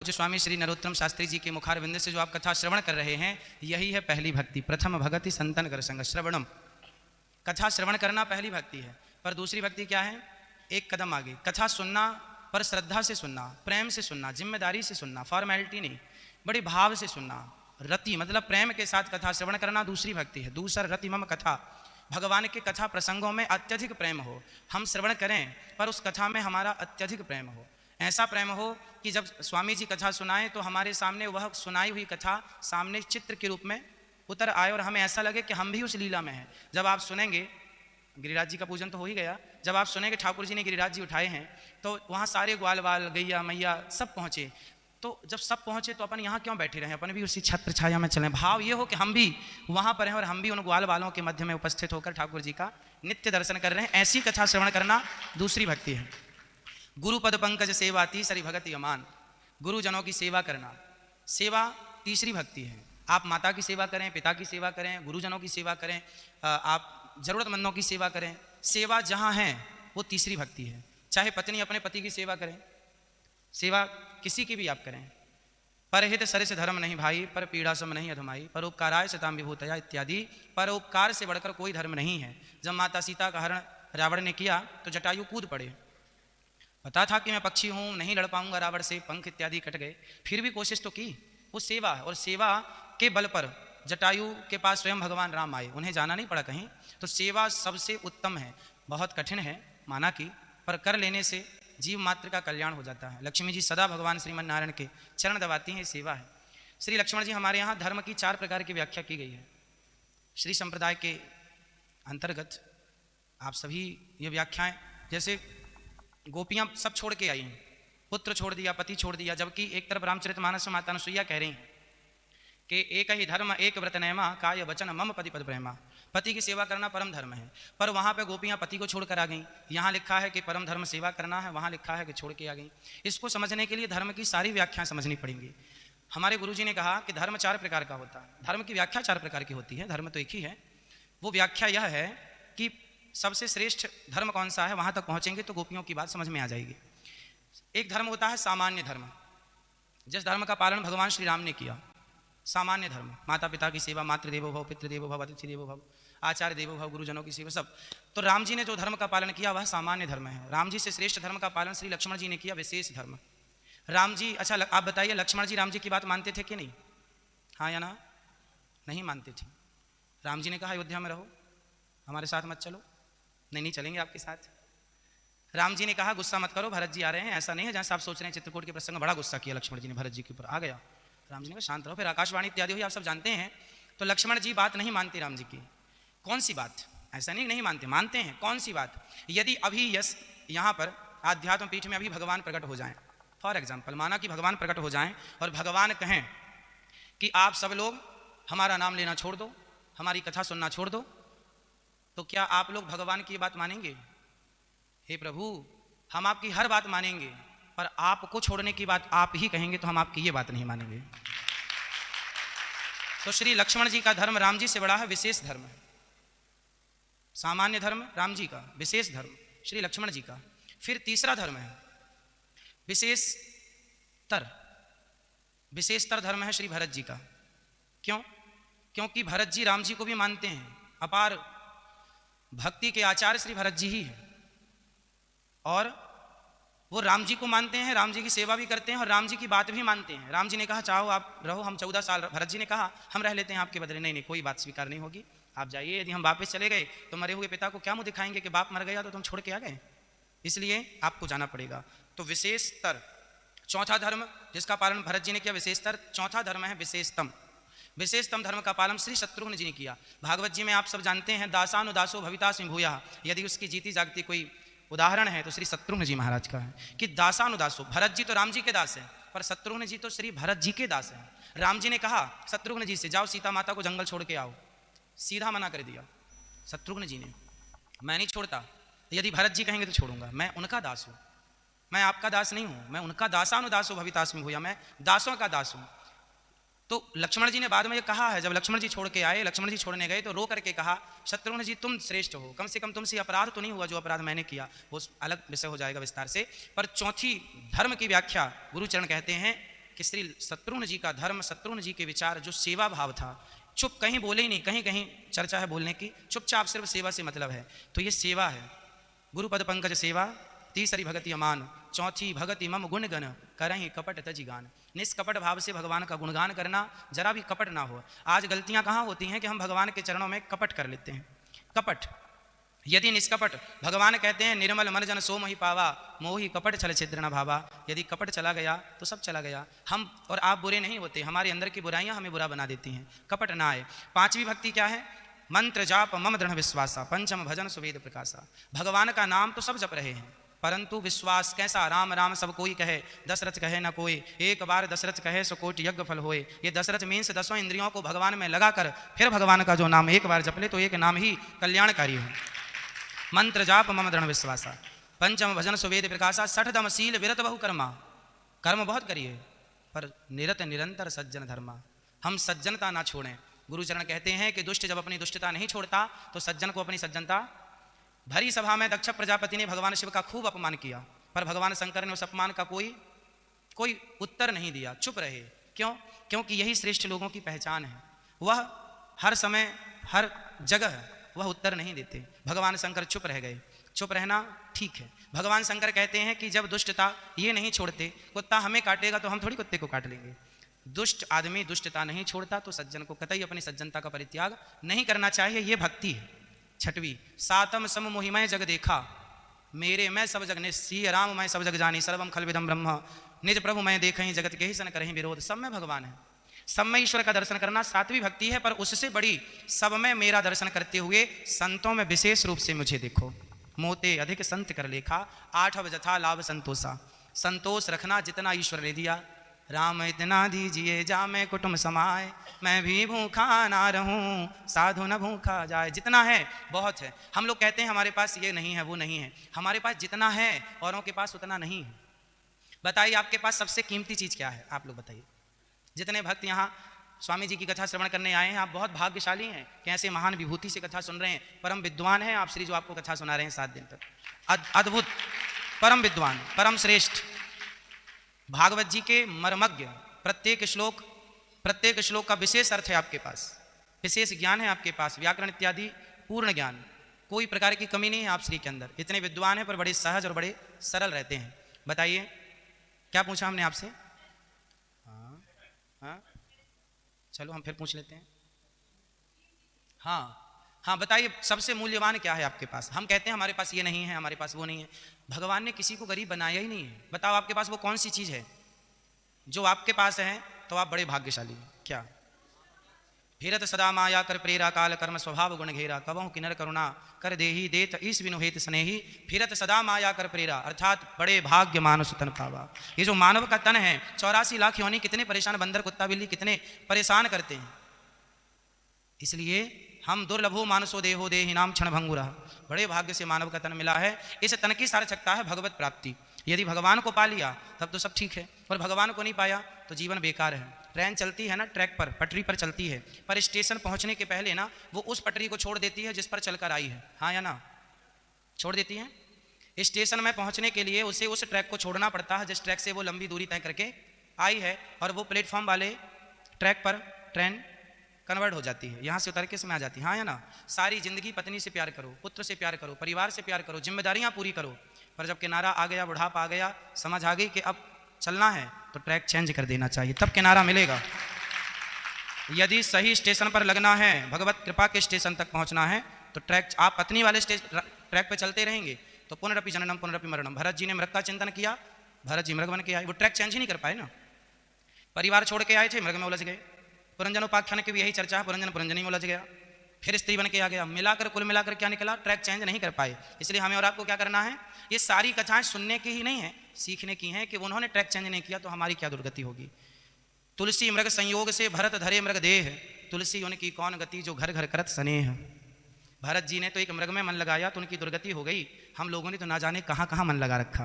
जो स्वामी श्री नरोत्तम शास्त्री जी के मुखारविंद से जो आप कथा श्रवण कर रहे हैं, यही है पहली भक्ति। प्रथम भगति संतन कर संग श्रवणम, कथा श्रवण करना पहली भक्ति है। पर दूसरी भक्ति क्या है? एक कदम आगे, कथा सुनना पर श्रद्धा से सुनना, प्रेम से सुनना, जिम्मेदारी से सुनना, फॉर्मेलिटी नहीं, बड़े भाव से सुनना। रति मतलब प्रेम के साथ कथा श्रवण करना दूसरी भक्ति है। दूसरा रति मम कथा, भगवान के कथा प्रसंगों में अत्यधिक प्रेम हो, हम श्रवण करें पर उस कथा में हमारा अत्यधिक प्रेम हो। ऐसा प्रेम हो कि जब स्वामी जी कथा सुनाएं तो हमारे सामने वह सुनाई हुई कथा सामने चित्र के रूप में उतर आए और हमें ऐसा लगे कि हम भी उस लीला में हैं। जब आप सुनेंगे, गिरिराज जी का पूजन तो हो ही गया, जब आप सुनेंगे ठाकुर जी ने गिरिराज जी उठाए हैं तो वहाँ सारे ग्वाल वाल गैया मैया सब पहुँचे। तो जब सब पहुँचे तो अपन यहाँ क्यों बैठे रहें, अपन भी उसी छत्र छाया में चलें। भाव ये हो कि हम भी वहाँ पर हैं और हम भी उन ग्वाल वालों के मध्य में उपस्थित होकर ठाकुर जी का नित्य दर्शन कर रहे हैं। ऐसी कथा श्रवण करना दूसरी भक्ति है। गुरु पद पंकज सेवा तीसरी भगति अमान, गुरुजनों की सेवा करना, सेवा तीसरी भक्ति है। आप माता की सेवा करें, पिता की सेवा करें, गुरुजनों की सेवा करें, आप जरूरतमंदों की सेवा करें, सेवा जहाँ है वो तीसरी भक्ति है। चाहे पत्नी अपने पति की सेवा करें, सेवा किसी की भी आप करें। परहित सरिस धर्म नहीं भाई, पर पीड़ा सम नहीं अधमाई, परोपकाराय सताम विभूतया इत्यादि। परोपकार से बढ़कर कोई धर्म नहीं है। जब माता सीता का हरण रावण ने किया तो जटायु कूद पड़े, पता था कि मैं पक्षी हूँ, नहीं लड़ पाऊंगा रावण से, पंख इत्यादि कट गए, फिर भी कोशिश तो की। वो सेवा है और सेवा के बल पर जटायु के पास स्वयं भगवान राम आए, उन्हें जाना नहीं पड़ा कहीं। तो सेवा सबसे उत्तम है। बहुत कठिन है माना कि, पर कर लेने से जीव मात्र का कल्याण हो जाता है। लक्ष्मी जी सदा भगवान श्रीमन नारायण के चरण दबाती हैं, सेवा है। श्री लक्ष्मण जी हमारे यहाँ धर्म की 4 प्रकार की व्याख्या की गई है। श्री संप्रदाय के अंतर्गत आप सभी ये व्याख्याएं, जैसे गोपियां सब छोड़ के आई हैं, पुत्र छोड़ दिया, पति छोड़ दिया, जबकि एक तरफ रामचरितमानस में माता अनुसुईया कह रही हैं कि एक ही धर्म एक व्रत नैमा, काय वचन मम पति पद प्रेमा। पति की सेवा करना परम धर्म है। पर वहाँ पे गोपियां पति को छोड़कर आ गईं। यहाँ लिखा है कि परम धर्म सेवा करना है, वहाँ लिखा है कि छोड़ के आ गईं। इसको समझने के लिए धर्म की सारी व्याख्याएं समझनी पड़ेंगी। हमारे गुरुजी ने कहा कि धर्म 4 प्रकार का होता है, धर्म की व्याख्या 4 प्रकार की होती है, धर्म तो एक ही है। वो व्याख्या यह है कि सबसे श्रेष्ठ धर्म कौन सा है, वहां तक पहुंचेंगे तो गोपियों की बात समझ में आ जाएगी। एक धर्म होता है सामान्य धर्म, जिस धर्म का पालन भगवान श्री राम ने किया। सामान्य धर्म, माता पिता की सेवा, मातृदेवो भव, पितृदेवो भव, अतिथि देवो भव, आचार्य देवो भव, गुरुजनों की सेवा, सब। तो राम जी ने जो धर्म का पालन किया वह सामान्य धर्म है। राम जी से श्रेष्ठ धर्म का पालन श्री लक्ष्मण जी ने किया, विशेष धर्म। राम जी, अच्छा आप बताइए, लक्ष्मण जी राम जी की बात मानते थे कि नहीं? हाँ या ना? नहीं मानते थे। राम जी ने कहा अयोध्या में रहो, हमारे साथ मत चलो। नहीं चलेंगे आपके साथ। राम जी ने कहा गुस्सा मत करो, भरत जी आ रहे हैं। ऐसा नहीं है जैसा आप सोच रहे हैं, चित्रकूट के प्रसंग में बड़ा गुस्सा किया लक्ष्मण जी ने, भरत जी के ऊपर आ गया। राम जी ने कहा शांत रहो, फिर आकाशवाणी इत्यादि हुई, आप सब जानते हैं। तो लक्ष्मण जी बात नहीं मानते राम जी की। कौन सी बात? ऐसा नहीं मानते, मानते हैं। कौन सी बात? यदि अभी यहाँ पर आध्यात्म पीठ में अभी भगवान प्रकट हो जाएं, फॉर एग्जाम्पल माना कि भगवान प्रकट हो जाएं और भगवान कहें कि आप सब लोग हमारा नाम लेना छोड़ दो, हमारी कथा सुनना छोड़ दो, तो क्या आप लोग भगवान की बात मानेंगे? हे प्रभु, हम आपकी हर बात मानेंगे, पर आपको छोड़ने की बात आप ही कहेंगे तो हम आपकी ये बात नहीं मानेंगे। तो श्री लक्ष्मण जी का धर्म राम जी से बड़ा है, विशेष धर्म है। सामान्य धर्म राम जी का, विशेष धर्म श्री लक्ष्मण जी का। फिर तीसरा धर्म है विशेषतर धर्म है श्री भरत जी का। क्यों? क्योंकि भरत जी राम जी को भी मानते हैं। अपार भक्ति के आचार्य श्री भरत जी ही हैं और वो राम जी को मानते हैं, राम जी की सेवा भी करते हैं और राम जी की बात भी मानते हैं। राम जी ने कहा चाहो आप रहो, हम 14 साल, भरत जी ने कहा हम रह लेते हैं आपके बदले। नहीं, कोई बात स्वीकार नहीं होगी, आप जाइए। यदि हम वापस चले गए तो मरे हुए पिता को क्या मुंह दिखाएंगे कि बाप मर गया तो तुम छोड़ के आ गए, इसलिए आपको जाना पड़ेगा। तो विशेषतर, चौथा धर्म जिसका पालन भरत जी ने किया, विशेषतर। चौथा धर्म है विशेषतम धर्म का पालन श्री शत्रुघ्न जी ने किया। भागवत जी में आप सब जानते हैं, दासानुदासो भवितास्मि भूयः, यदि उसकी जीती जागती कोई उदाहरण है तो श्री शत्रुघ्न जी महाराज का है कि दासानुदासो। भरत जी तो राम जी के दास हैं, पर शत्रुघ्न जी तो श्री भरत जी के दास हैं। राम जी ने कहा शत्रुघ्न जी से जाओ सीता माता को जंगल छोड़ के आओ, सीधा मना कर दिया शत्रुघ्न जी ने, मैं नहीं छोड़ता। यदि भरत जी कहेंगे तो छोड़ूंगा, मैं उनका दास हूँ, मैं आपका दास नहीं हूँ, मैं उनका दासानुदासो भवितास्मि भूयः, मैं दासों का दास हूँ। तो लक्ष्मण जी ने बाद में ये कहा है, जब लक्ष्मण जी छोड़ के आए, लक्ष्मण जी छोड़ने गए तो रो करके कहा शत्रुघ्न जी तुम श्रेष्ठ हो, कम से कम तुमसे अपराध तो नहीं हुआ जो अपराध मैंने किया, वो अलग विषय हो जाएगा विस्तार से। पर चौथी धर्म की व्याख्या गुरुचरण कहते हैं कि श्री शत्रुघ्न जी का धर्म, शत्रुघ्न जी के विचार, जो सेवा भाव था, चुप, कहीं बोले ही नहीं, कहीं कहीं चर्चा है बोलने की, चुपचाप सिर्फ सेवा से मतलब है। तो ये सेवा है, गुरुपद पंकज सेवा, तीसरी भगति अमान, चौथी भगति मम गुण गण, करहि कपट तजि गान। निष्कपट भाव से भगवान का गुणगान करना, जरा भी कपट ना हो। आज गलतियां कहाँ होती हैं कि हम भगवान के चरणों में कपट कर लेते हैं। कपट, यदि निष्कपट, भगवान कहते हैं निर्मल मन जन सो मोहि पावा, मोहि कपट छल छिद्र न भावा। यदि कपट चला गया तो सब चला गया। हम और आप बुरे नहीं होते, हमारे अंदर की बुराइयां हमें बुरा बना देती हैं। कपट ना आए। पांचवी भक्ति क्या है? मंत्र जाप मम दृढ़ विश्वासा, पंचम भजन सुवेद प्रकाशा। भगवान का नाम तो सब जप रहे हैं, परंतु विश्वास कैसा? राम राम सब कोई कहे, दशरथ कहे न कोई, एक बार दशरथ कहे सो कोटि यज्ञ फल होए। ये दशरथ मीन्स 10 इंद्रियों को भगवान में लगाकर फिर भगवान का जो नाम एक बार जप ले तो एक नाम ही कल्याणकारी हो। मंत्र जाप मम दृढ़ विश्वासा, पंचम भजन सुवेद प्रकाशा, सठ दम शील विरत बहु कर्मा। कर्म बहुत करिए पर निरत निरंतर सज्जन धर्मा। हम सज्जनता ना छोड़ें। गुरुचरण कहते हैं कि दुष्ट जब अपनी दुष्टता नहीं छोड़ता तो सज्जन को अपनी सज्जनता। भरी सभा में दक्ष प्रजापति ने भगवान शिव का खूब अपमान किया, पर भगवान शंकर ने उस अपमान का कोई उत्तर नहीं दिया, चुप रहे। क्यों? क्योंकि यही श्रेष्ठ लोगों की पहचान है। वह हर समय हर जगह वह उत्तर नहीं देते। भगवान शंकर चुप रह गए। चुप रहना ठीक है। भगवान शंकर कहते हैं कि जब दुष्टता ये नहीं छोड़ते, कुत्ता हमें काटेगा तो हम थोड़ी कुत्ते को काट लेंगे। दुष्ट आदमी दुष्टता नहीं छोड़ता तो सज्जन को कतई अपनी सज्जनता का परित्याग नहीं करना चाहिए। ये भक्ति है। छठवीं, सातम सम मोहिमय जग देखा, मेरे मैं सब जग ने, सी राम मैं सब जग जानी, सर्वम खल विदम ब्रह्म, निज प्रभु मैं देखहीं जगत के ही सन करहीं विरोध। सब में भगवान है, सब में ईश्वर का दर्शन करना सातवीं भक्ति है। पर उससे बड़ी सब में मेरा दर्शन करते हुए संतों में विशेष रूप से मुझे देखो। मोते अधिक संत कर लेखा, 8 जथा लाभ संतोषा। संतोष रखना जितना ईश्वर ने दिया। राम इतना दीजिए जा मैं कुटुंब समाए, मैं भी भूखा ना रहूं साधु न भूखा जाए। जितना है बहुत है। हम लोग कहते हैं हमारे पास ये नहीं है वो नहीं है। हमारे पास जितना है औरों के पास उतना नहीं है। बताइए आपके पास सबसे कीमती चीज क्या है? आप लोग बताइए। जितने भक्त यहाँ स्वामी जी की कथा श्रवण करने आए हैं, आप बहुत भाग्यशाली हैं कि ऐसे महान विभूति से कथा सुन रहे हैं। परम विद्वान हैं आप श्री, जो आपको कथा सुना रहे हैं 7 दिन तक। अद्भुत, परम विद्वान, परम श्रेष्ठ, भागवत जी के मर्मज्ञ। प्रत्येक श्लोक का विशेष अर्थ है आपके पास, विशेष ज्ञान है आपके पास, व्याकरण इत्यादि पूर्ण ज्ञान, कोई प्रकार की कमी नहीं है आप श्री के अंदर। इतने विद्वान हैं पर बड़े सहज और बड़े सरल रहते हैं। बताइए क्या पूछा हमने आपसे? हाँ, चलो हम फिर पूछ लेते हैं। हाँ, बताइए सबसे मूल्यवान क्या है आपके पास? हम कहते हैं हमारे पास ये नहीं है, हमारे पास वो नहीं है। भगवान ने किसी को गरीब बनाया ही नहीं है। बताओ आपके पास वो कौन सी चीज है जो आपके पास है तो आप बड़े भाग्यशाली हैं। क्या? फिरत सदा माया कर प्रेरा, काल कर्म स्वभाव गुण घेरा, कबहु किन्नर करुणा कर देही, देत ईश बिनु हेत स्नेही, फिरत सदा माया कर प्रेरा। अर्थात बड़े भाग्य मानुष तन पावा। ये जो मानव का तन है, 84 लाख योनि, कितने परेशान, बंदर कुत्ता बिल्ली कितने परेशान करते हैं। इसलिए हम दुर्लभो मानसो देहो देहि नाम क्षण भंगुरा। बड़े भाग्य से मानव का तन मिला है। इस तन की सार्थकता है भगवत प्राप्ति। यदि भगवान को पा लिया तब तो सब ठीक है, और भगवान को नहीं पाया तो जीवन बेकार है। ट्रेन चलती है ना, ट्रैक पर, पटरी पर चलती है, पर स्टेशन पहुंचने के पहले ना वो उस पटरी को छोड़ देती है जिस पर चलकर आई है। हाँ या ना? छोड़ देती है। स्टेशन में पहुंचने के लिए उसे उस ट्रैक को छोड़ना पड़ता है जिस ट्रैक से वो लंबी दूरी तय करके आई है, और वो प्लेटफॉर्म वाले ट्रैक पर ट्रेन कन्वर्ट हो जाती है, यहाँ से उतर के इसमें आ जाती है। हाँ या ना? सारी जिंदगी पत्नी से प्यार करो, पुत्र से प्यार करो, परिवार से प्यार करो, जिम्मेदारियां पूरी करो, पर जब किनारा आ गया, बुढ़ापा आ गया, समझ आ गई कि अब चलना है तो ट्रैक चेंज कर देना चाहिए, तब किनारा मिलेगा। यदि सही स्टेशन पर लगना है, भगवत कृपा के स्टेशन तक पहुंचना है, तो ट्रैक, आप पत्नी वाले ट्रैक पे चलते रहेंगे तो पुनरपि जननम पुनरपि मरणम। भरत जी ने मृग का चिंतन किया, भरत जी मृग बन के आए, वो ट्रैक चेंज ही नहीं कर पाए ना। परिवार छोड़ के आए थे, मृग में उलझ गए। पुरंजन उपाख्यान की भी यही चर्चा है, पुरंजनी में उलझ गया, फिर स्त्री बन के आ गया। मिलाकर कुल मिलाकर क्या निकला? ट्रैक चेंज नहीं कर पाए। इसलिए हमें और आपको क्या करना है? ये सारी कथाएं सुनने की ही नहीं है, सीखने की हैं कि उन्होंने ट्रैक चेंज नहीं किया तो हमारी क्या दुर्गति होगी। तुलसी मृग संयोग से भरत धरे मृग देह, तुलसी उनकी कौन गति जो घर घर करत स्नेह। भरत जी ने तो एक मृग में मन लगाया तो उनकी दुर्गति हो गई। हम लोगों ने तो ना जाने कहाँ कहाँ मन लगा रखा।